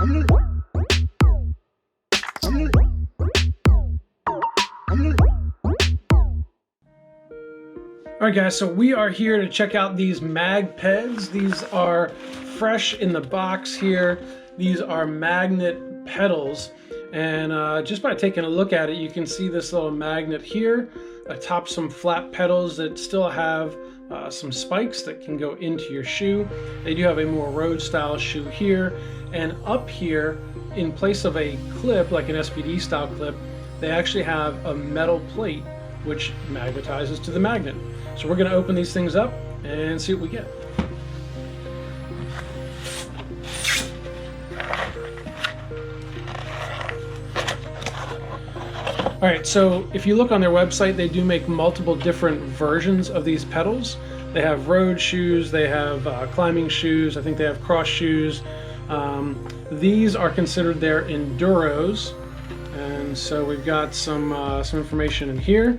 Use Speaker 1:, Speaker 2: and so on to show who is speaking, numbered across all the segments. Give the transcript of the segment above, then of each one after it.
Speaker 1: Alright guys, so we are here to check out these MagPeds. These are fresh in the box here. These are magnet pedals, and just by taking a look at it, you can see this little magnet here atop some flat pedals that still have some spikes that can go into your shoe. They do have a more road style shoe here, and up here in place of a clip like an SPD style clip, they actually have a metal plate which magnetizes to the magnet. So we're going to open these things up and see what we get. Alright, so if you look on their website, they do make multiple different versions of these pedals. They have road shoes, they have climbing shoes, I think they have cross shoes. These are considered their Enduros, and so we've got some information in here.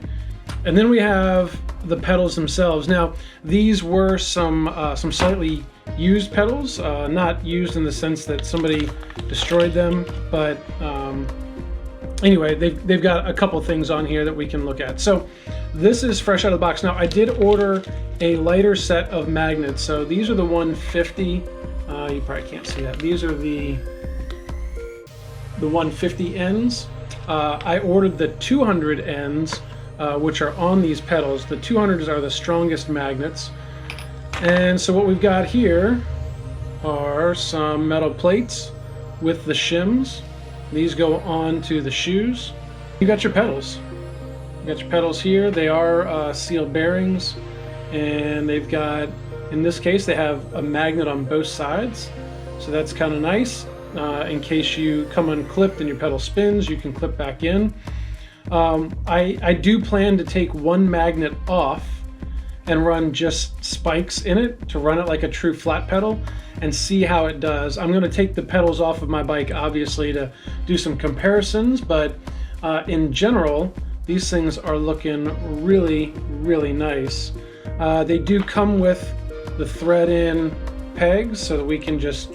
Speaker 1: And then we have the pedals themselves. Now, these were some slightly used pedals, not used in the sense that somebody destroyed them, but anyway, they've got a couple things on here that we can look at. So this is fresh out of the box. Now, I did order a lighter set of magnets. So these are the 150. You probably can't see that. These are the 150 ends. I ordered the 200 ends, which are on these pedals. The 200s are the strongest magnets. And so what we've got here are some metal plates with the shims. These go on to the shoes. You got your pedals. You got your pedals here. They are sealed bearings, and they've got, in this case, they have a magnet on both sides. So that's kind of nice. In case you come unclipped and your pedal spins, you can clip back in. I do plan to take one magnet off and run just spikes in it to run it like a true flat pedal and see how it does. I'm going to take the pedals off of my bike, obviously, to do some comparisons, but in general, these things are looking really, really nice. They do come with the thread-in pegs so that we can just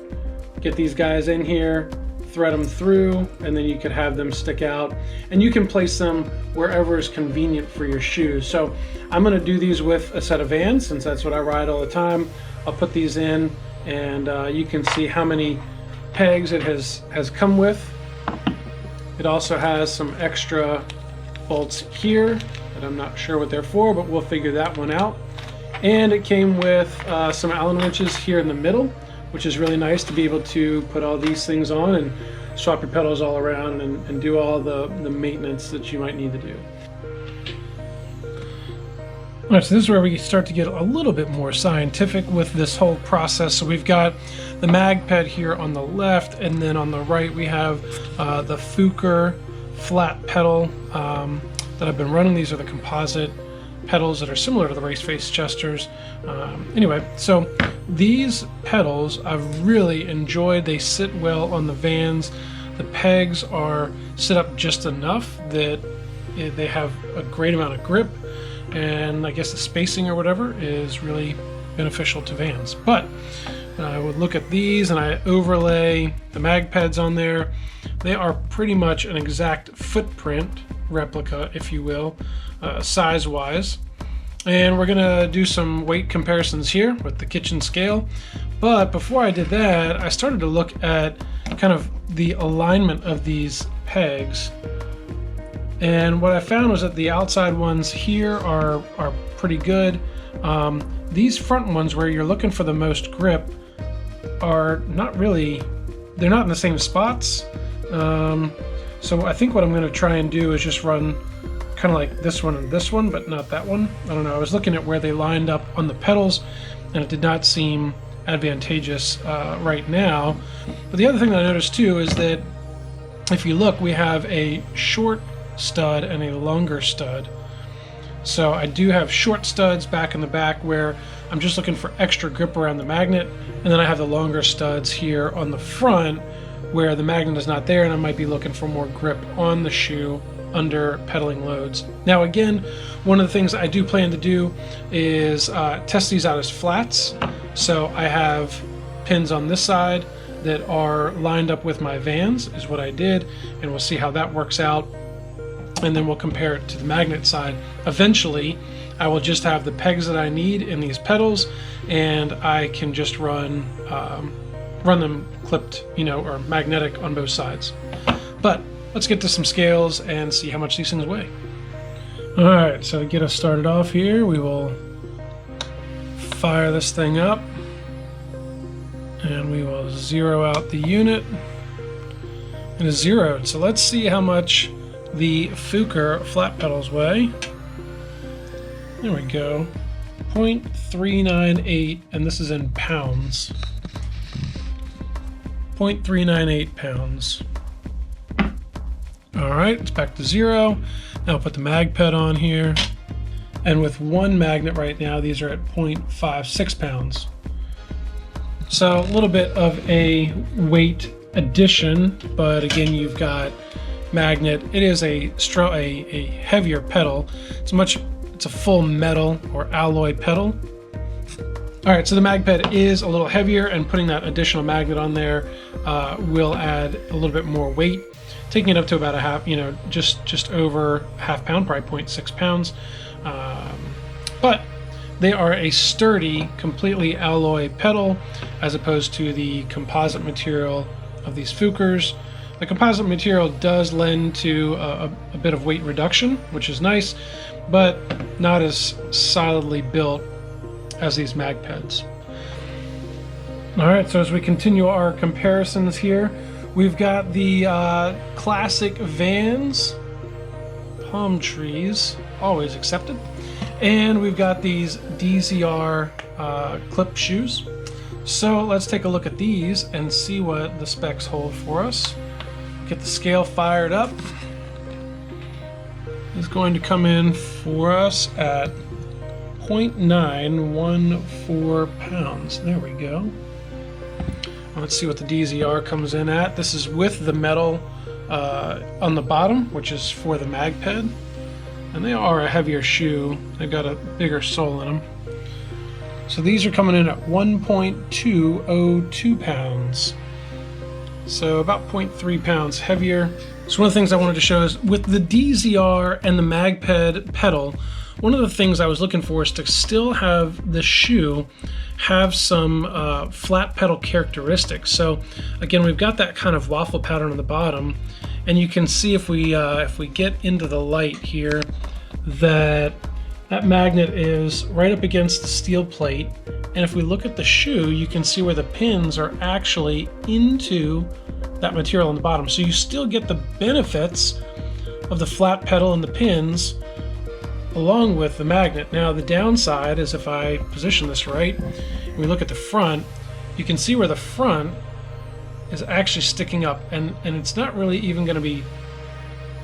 Speaker 1: get these guys in here, thread them through, and then you could have them stick out, and you can place them wherever is convenient for your shoes. So I'm going to do these with a set of Vans, since that's what I ride all the time. I'll put these in, and you can see how many pegs it has come with. It also has some extra bolts here that I'm not sure what they're for, but we'll figure that one out. And it came with some Allen wrenches here in the middle, which is really nice to be able to put all these things on and swap your pedals all around and do all the maintenance that you might need to do. All right, so this is where we start to get a little bit more scientific with this whole process. So we've got the MagPed here on the left, and then on the right we have the Footwear flat pedal that I've been running. These are the composite pedals that are similar to the Race Face Chesters. Anyway, so these pedals I've really enjoyed. They sit well on the Vans. The pegs are sit up just enough that they have a great amount of grip, and I guess the spacing or whatever is really beneficial to Vans. But I would look at these and I overlay the MagPeds on there. They are pretty much an exact footprint replica, if you will, size-wise. And we're gonna do some weight comparisons here with the kitchen scale. But before I did that, I started to look at kind of the alignment of these pegs. And what I found was that the outside ones here are pretty good. These front ones, where you're looking for the most grip, are not really, they're not in the same spots. So I think what I'm going to try and do is just run kind of like this one and this one, but not that one. I don't know. I was looking at where they lined up on the pedals, and it did not seem advantageous right now. But the other thing that I noticed too is that if you look, we have a short stud and a longer stud. So I do have short studs back in the back where I'm just looking for extra grip around the magnet, and then I have the longer studs here on the front where the magnet is not there and I might be looking for more grip on the shoe under pedaling loads. Now again, one of the things I do plan to do is test these out as flats. So I have pins on this side, that are lined up with my Vans is what I did, and we'll see how that works out, and then we'll compare it to the magnet side. Eventually I will just have the pegs that I need in these pedals, and I can just run them clipped, or magnetic on both sides. But let's get to some scales and see how much these things weigh. All right, so to get us started off here, we will fire this thing up, and we will zero out the unit. And it's zeroed. So let's see how much the Footwear flat pedals weigh. There we go. 0.398, and this is in pounds. 0.398 pounds. All right, it's back to zero. Now I'll put the MagPed on here. And with one magnet right now, these are at 0.56 pounds. So a little bit of a weight addition, but again, you've got magnet. It is a heavier pedal. It's a full metal or alloy pedal. All right, so the MagPed is a little heavier, and putting that additional magnet on there will add a little bit more weight, taking it up to about a half, just over half pound, probably 0.6 pounds. But they are a sturdy, completely alloy pedal, as opposed to the composite material of these Footwears. The composite material does lend to a bit of weight reduction, which is nice, but not as solidly built as these MagPeds. All right, so as we continue our comparisons here, we've got the classic Vans, palm trees, always accepted, and we've got these DZR clip shoes. So let's take a look at these and see what the specs hold for us. Get the scale fired up. It's going to come in for us at 0.914 pounds. There we go. Let's see what the DZR comes in at. This is with the metal on the bottom, which is for the MagPed. And they are a heavier shoe. They've got a bigger sole in them. So these are coming in at 1.202 pounds. So about 0.3 pounds heavier. So one of the things I wanted to show is with the DZR and the MagPed pedal, one of the things I was looking for is to still have the shoe have some flat pedal characteristics. So again, we've got that kind of waffle pattern on the bottom, and you can see if we get into the light here that magnet is right up against the steel plate, and if we look at the shoe, you can see where the pins are actually into that material on the bottom. So you still get the benefits of the flat pedal and the pins along with the magnet. Now the downside is if I position this right, and we look at the front, you can see where the front is actually sticking up, and it's not really even going to be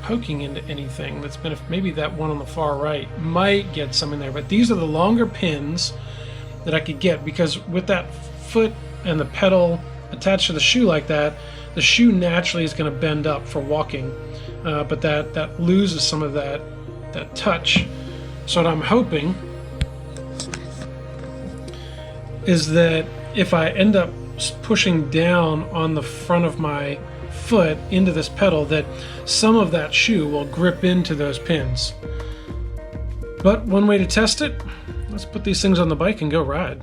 Speaker 1: poking into anything. That's been, maybe that one on the far right might get some in there, but these are the longer pins that I could get, because with that foot and the pedal attached to the shoe like that, the shoe naturally is going to bend up for walking, but that loses some of that touch. So what I'm hoping is that if I end up pushing down on the front of my foot into this pedal, that some of that shoe will grip into those pins. But one way to test it, let's put these things on the bike and go ride.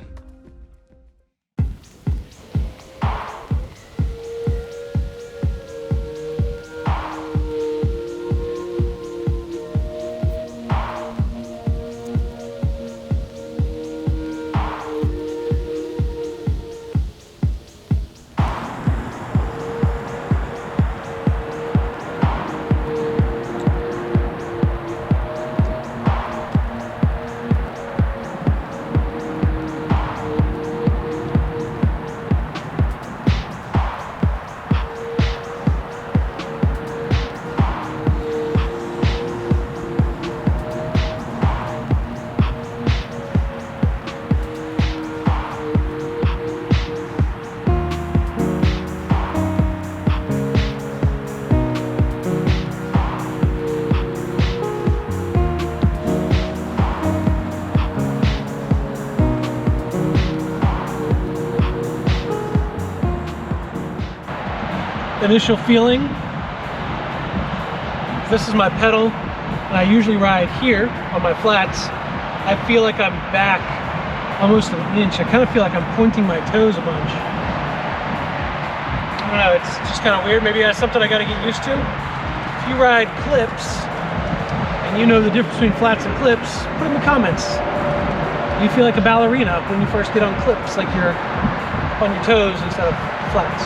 Speaker 1: initial feeling. This is my pedal, and I usually ride here on my flats. I feel like I'm back almost an inch. I kind of feel like I'm pointing my toes a bunch. I don't know, it's just kind of weird. Maybe that's something I got to get used to. If you ride clips, and you know the difference between flats and clips, put in the comments. You feel like a ballerina when you first get on clips, like you're on your toes instead of flats.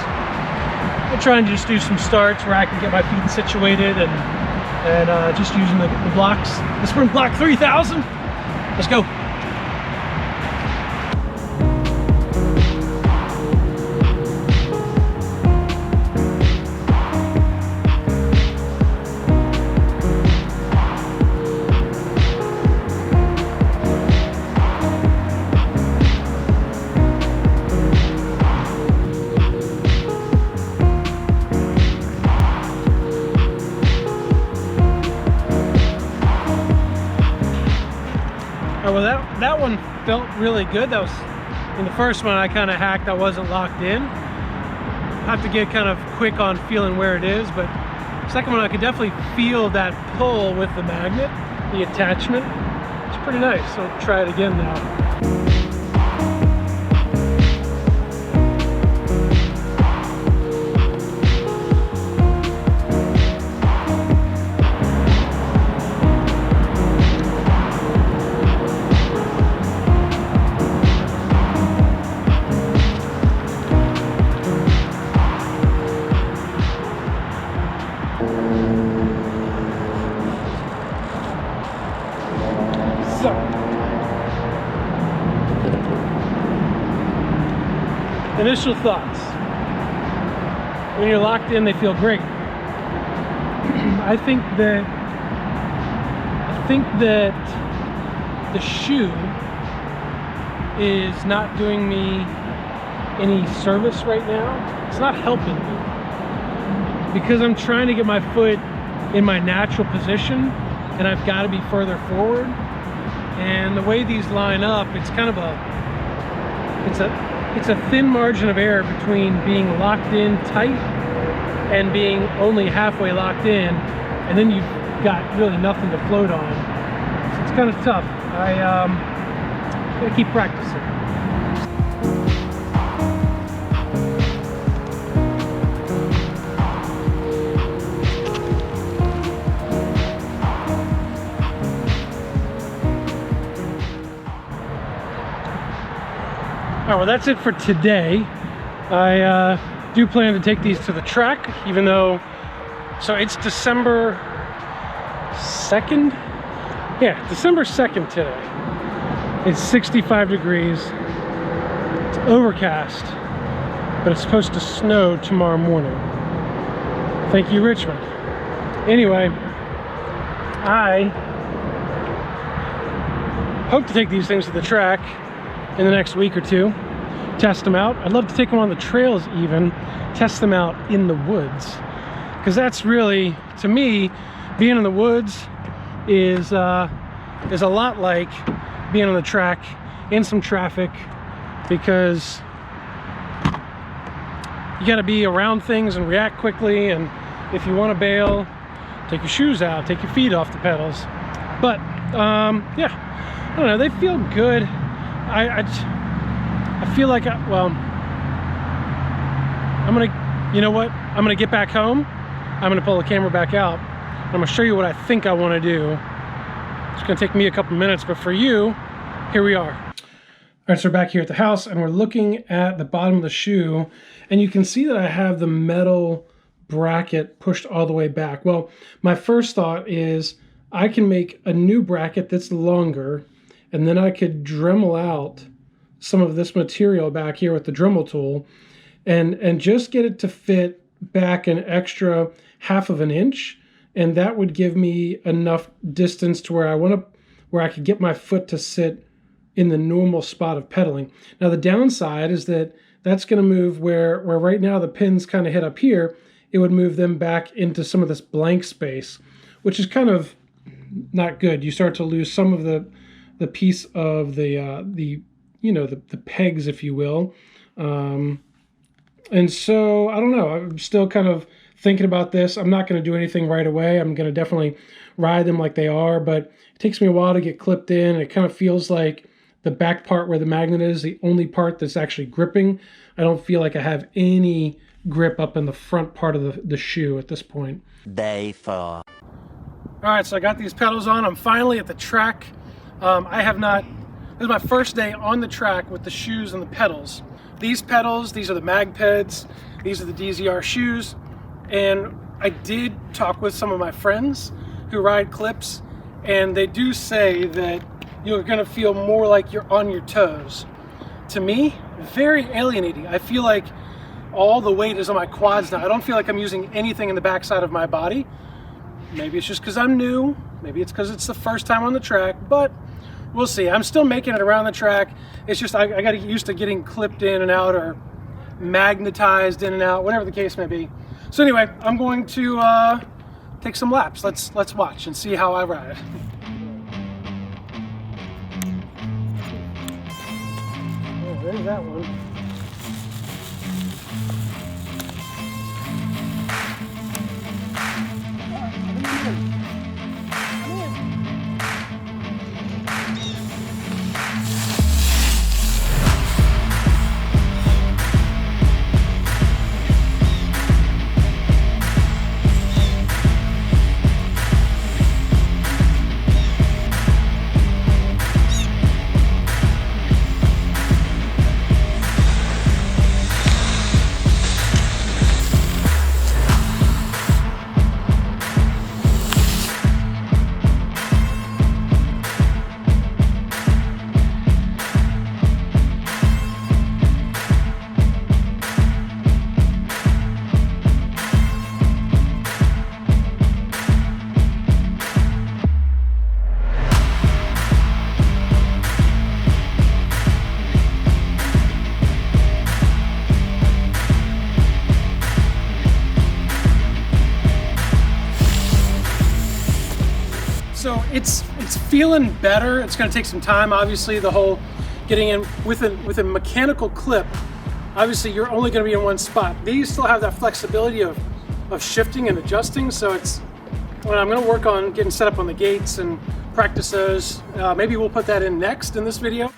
Speaker 1: I'm trying to just do some starts where I can get my feet situated and just using the blocks. The Sprint Block 3000. Let's go. Well, that one felt really good. That was in the first one I kind of hacked. I wasn't locked in. I have to get kind of quick on feeling where it is, but the second one I could definitely feel that pull with the magnet, the attachment. It's pretty nice. So I'll try it again now. So, initial thoughts. When you're locked in, they feel great. I think that the shoe is not doing me any service right now. It's not helping me because I'm trying to get my foot in my natural position, and I've got to be further forward. And the way these line up, it's kind of it's a thin margin of error between being locked in tight and being only halfway locked in, and then you've got really nothing to float on. So it's kind of tough. I gotta keep practicing. All right, well, that's it for today. I do plan to take these to the track, even though, so it's December 2nd? Yeah, December 2nd today. It's 65 degrees. It's overcast, but it's supposed to snow tomorrow morning. Thank you, Richmond. Anyway, I hope to take these things to the track in the next week or two, test them out. I'd love to take them on the trails even, test them out in the woods. Because that's really, to me, being in the woods is a lot like being on the track in some traffic, because you gotta be around things and react quickly, and if you wanna bail, take your shoes out, take your feet off the pedals. But, yeah, I don't know, they feel good. I feel like, well, I'm gonna, you know what? I'm gonna get back home. I'm gonna pull the camera back out. I'm gonna show you what I think I wanna do. It's gonna take me a couple minutes, but for you, here we are. All right, so we're back here at the house, and we're looking at the bottom of the shoe, and you can see that I have the metal bracket pushed all the way back. Well, my first thought is I can make a new bracket that's longer, and then I could Dremel out some of this material back here with the Dremel tool and just get it to fit back an extra ½ of an inch. And that would give me enough distance to where I could get my foot to sit in the normal spot of pedaling. Now the downside is that that's going to move where right now the pins kind of hit up here. It would move them back into some of this blank space, which is kind of not good. You start to lose some of the piece of the you know, the pegs, if you will. And so, I don't know, I'm still kind of thinking about this. I'm not going to do anything right away. I'm going to definitely ride them like they are, but it takes me a while to get clipped in. It kind of feels like the back part where the magnet is the only part that's actually gripping. I don't feel like I have any grip up in the front part of the shoe at this point.
Speaker 2: Day 4.
Speaker 1: All right, so I got these pedals on. I'm finally at the track. I have not, this is my first day on the track with the shoes and the pedals. These pedals, these are the MagPeds, these are the DZR shoes, and I did talk with some of my friends who ride clips, and they do say that you're gonna feel more like you're on your toes. To me, very alienating. I feel like all the weight is on my quads now. I don't feel like I'm using anything in the backside of my body. Maybe it's just because I'm new, maybe it's because it's the first time on the track, but we'll see. I'm still making it around the track. It's just I got to get used to getting clipped in and out or magnetized in and out, whatever the case may be. So anyway, I'm going to take some laps. Let's watch and see how I ride. Oh, there's that one. So it's feeling better. It's going to take some time. Obviously, the whole getting in with a mechanical clip, obviously you're only going to be in one spot. These still have that flexibility of shifting and adjusting. So I'm going to work on getting set up on the gates and practice those. Maybe we'll put that in next in this video.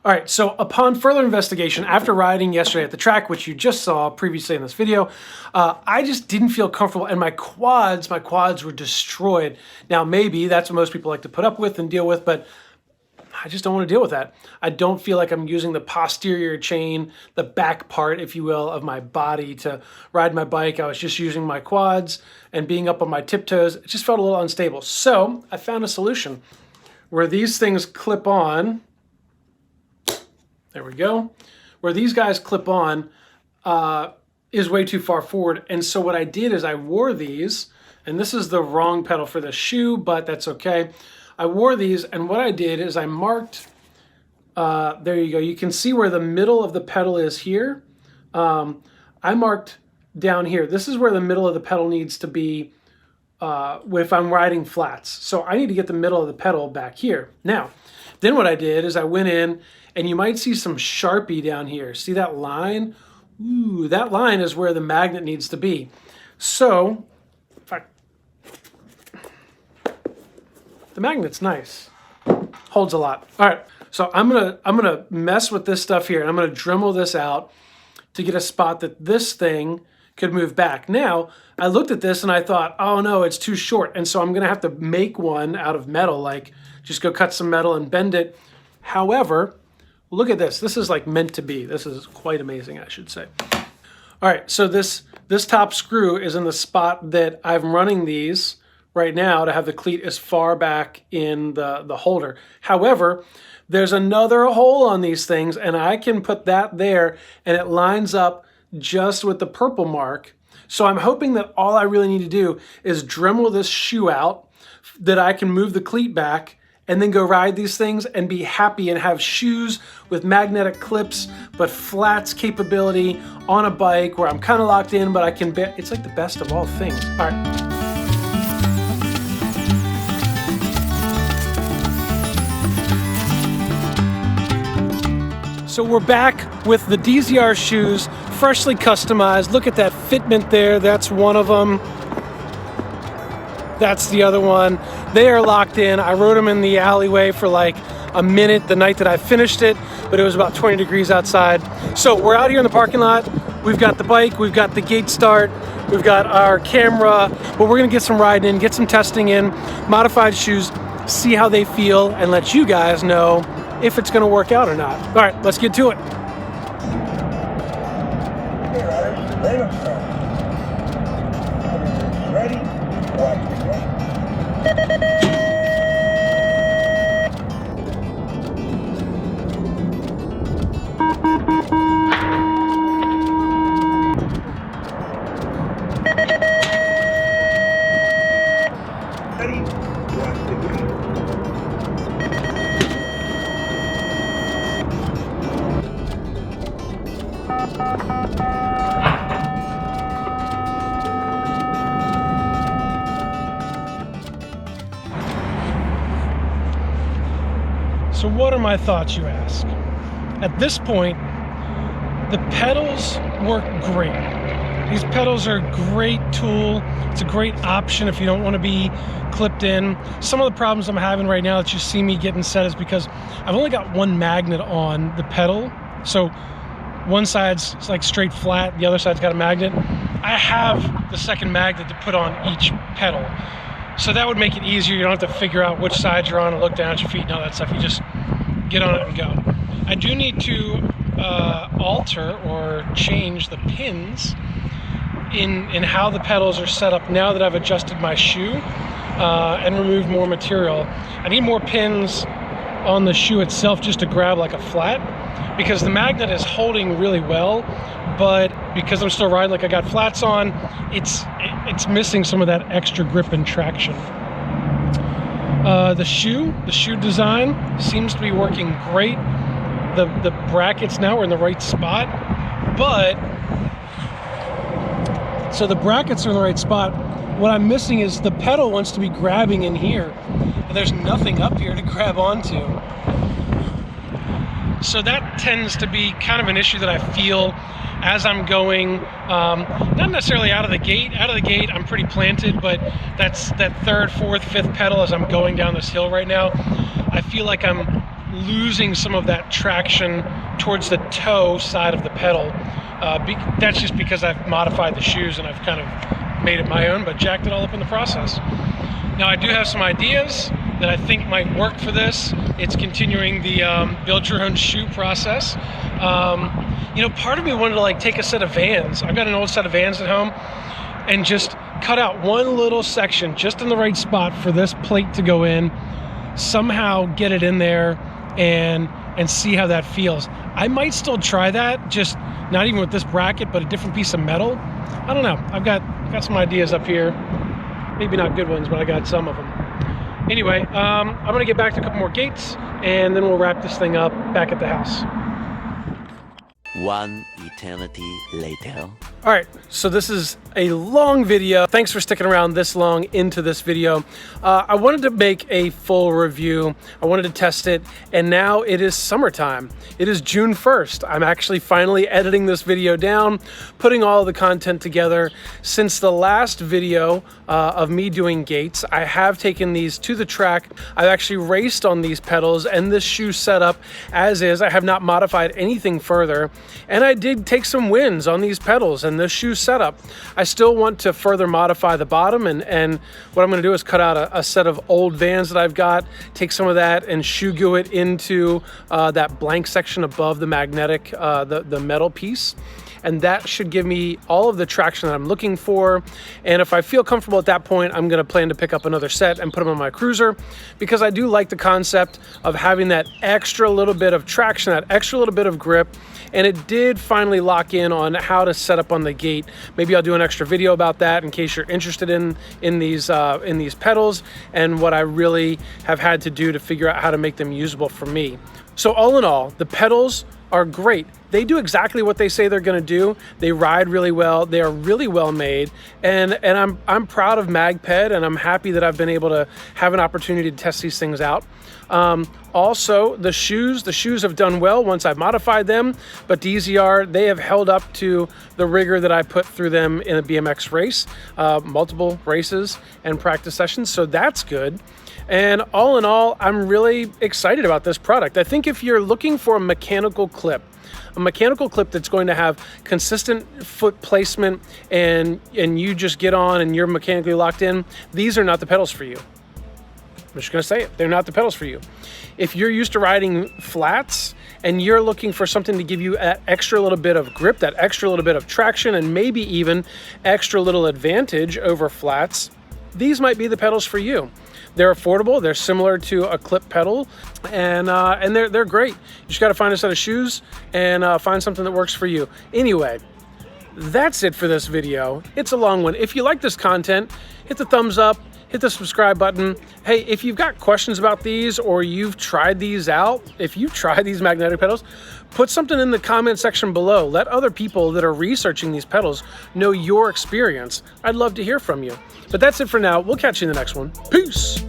Speaker 1: All right, so upon further investigation, after riding yesterday at the track, which you just saw previously in this video, I just didn't feel comfortable, and my quads were destroyed. Now, maybe that's what most people like to put up with and deal with, but I just don't want to deal with that. I don't feel like I'm using the posterior chain, the back part, if you will, of my body to ride my bike. I was just using my quads and being up on my tiptoes. It just felt a little unstable. So I found a solution where these things clip on. There we go. Where these guys clip on is way too far forward. And so what I did is I wore these, and this is the wrong pedal for the shoe, but that's okay. I wore these, and what I did is I marked, there you go. You can see where the middle of the pedal is here. I marked down here. This is where the middle of the pedal needs to be if I'm riding flats. So I need to get the middle of the pedal back here. Now, then what I did is I went in, and you might see some Sharpie down here. See that line? Ooh, that line is where the magnet needs to be. So, the magnet's nice. Holds a lot. All right, so I'm gonna mess with this stuff here, and I'm gonna Dremel this out to get a spot that this thing could move back. Now, I looked at this and I thought, oh no, it's too short, and so I'm gonna have to make one out of metal, like just go cut some metal and bend it. However, look at this. This is like meant to be. This is quite amazing, I should say. All right, so this top screw is in the spot that I'm running these right now to have the cleat as far back in the holder. However, there's another hole on these things, and I can put that there, and it lines up just with the purple mark. So I'm hoping that all I really need to do is Dremel this shoe out, that I can move the cleat back, and then go ride these things and be happy and have shoes with magnetic clips, but flats capability on a bike where I'm kind of locked in, but I can it's like the best of all things. All right. So we're back with the DZR shoes, freshly customized. Look at that fitment there. That's one of them. That's the other one. They are locked in. I rode them in the alleyway for like a minute the night that I finished it, but it was about 20 degrees outside. So we're out here in the parking lot. We've got the bike, we've got the gate start, we've got our camera, but we're gonna get some riding in, get some testing in, modified shoes, see how they feel, and let you guys know if it's gonna work out or not. All right, let's get to it.
Speaker 2: Okay, riders, let them start. Ready? Watch the gate. Ready? Watch the gate.
Speaker 1: So what are my thoughts, you ask? At this point, the pedals work great. These pedals are a great tool. It's a great option if you don't want to be clipped in. Some of the problems I'm having right now that you see me getting set is because I've only got one magnet on the pedal. So one side's like straight flat, the other side's got a magnet. I have the second magnet to put on each pedal. So that would make it easier. You don't have to figure out which side you're on and look down at your feet and all that stuff. You just get on it and go. I do need to alter or change the pins in how the pedals are set up now that I've adjusted my shoe and removed more material. I need more pins on the shoe itself just to grab like a flat, because the magnet is holding really well, but because I'm still riding like I got flats on, it's missing some of that extra grip and traction. The shoe design seems to be working great. The brackets now are in the right spot, but so the brackets are in the right spot. What I'm missing is the pedal wants to be grabbing in here, and there's nothing up here to grab onto. So that tends to be kind of an issue that I feel as I'm going, not necessarily out of the gate. Out of the gate, I'm pretty planted, but that's that third, fourth, fifth pedal as I'm going down this hill right now. I feel like I'm losing some of that traction towards the toe side of the pedal. That's just because I've modified the shoes and I've kind of made it my own, but jacked it all up in the process. Now I do have some ideas that I think might work for this. It's continuing the build your own shoe process. You know, part of me wanted to like take a set of Vans. I've got an old set of Vans at home, and just cut out one little section just in the right spot for this plate to go in, somehow get it in there and see how that feels. I might still try that, just not even with this bracket, but a different piece of metal. I don't know. I've got some ideas up here. Maybe not good ones, but I got some of them. Anyway, I'm gonna get back to a couple more gates, and then we'll wrap this thing up back at the house.
Speaker 3: One eternity later.
Speaker 1: All right, so this is a long video. Thanks for sticking around this long into this video. I wanted to make a full review. I wanted to test it, and now it is summertime. It is June 1st. I'm actually finally editing this video down, putting all the content together. Since the last video of me doing gates, I have taken these to the track. I've actually raced on these pedals and this shoe setup as is. I have not modified anything further, and I did take some wins on these pedals and this shoe setup. I still want to further modify the bottom, and what I'm going to do is cut out a set of old Vans that I've got, take some of that and shoe glue it into that blank section above the magnetic, the metal piece. And that should give me all of the traction that I'm looking for. And if I feel comfortable at that point, I'm gonna plan to pick up another set and put them on my cruiser, because I do like the concept of having that extra little bit of traction, that extra little bit of grip. And it did finally lock in on how to set up on the gate. Maybe I'll do an extra video about that in case you're interested in these pedals and what I really have had to do to figure out how to make them usable for me. So all in all, the pedals are great. They do exactly what they say they're going to do. They ride really well. They are really well made, and I'm proud of MagPed, and I'm happy that I've been able to have an opportunity to test these things out. Also, the shoes have done well once I've modified them, but DZR, they have held up to the rigor that I put through them in a BMX race, multiple races and practice sessions, so that's good. And all in all, I'm really excited about this product. I think if you're looking for a mechanical clip that's going to have consistent foot placement and you just get on and you're mechanically locked in, these are not the pedals for you. I'm just gonna say it, they're not the pedals for you. If you're used to riding flats and you're looking for something to give you that extra little bit of grip, that extra little bit of traction, and maybe even extra little advantage over flats, these might be the pedals for you. They're affordable, they're similar to a clip pedal, and they're great. You just gotta find a set of shoes and find something that works for you. Anyway, that's it for this video. It's a long one. If you like this content, hit the thumbs up, hit the subscribe button. Hey, if you've got questions about these or you've tried these out, if you've tried these magnetic pedals, put something in the comment section below. Let other people that are researching these pedals know your experience. I'd love to hear from you. But that's it for now. We'll catch you in the next one. Peace.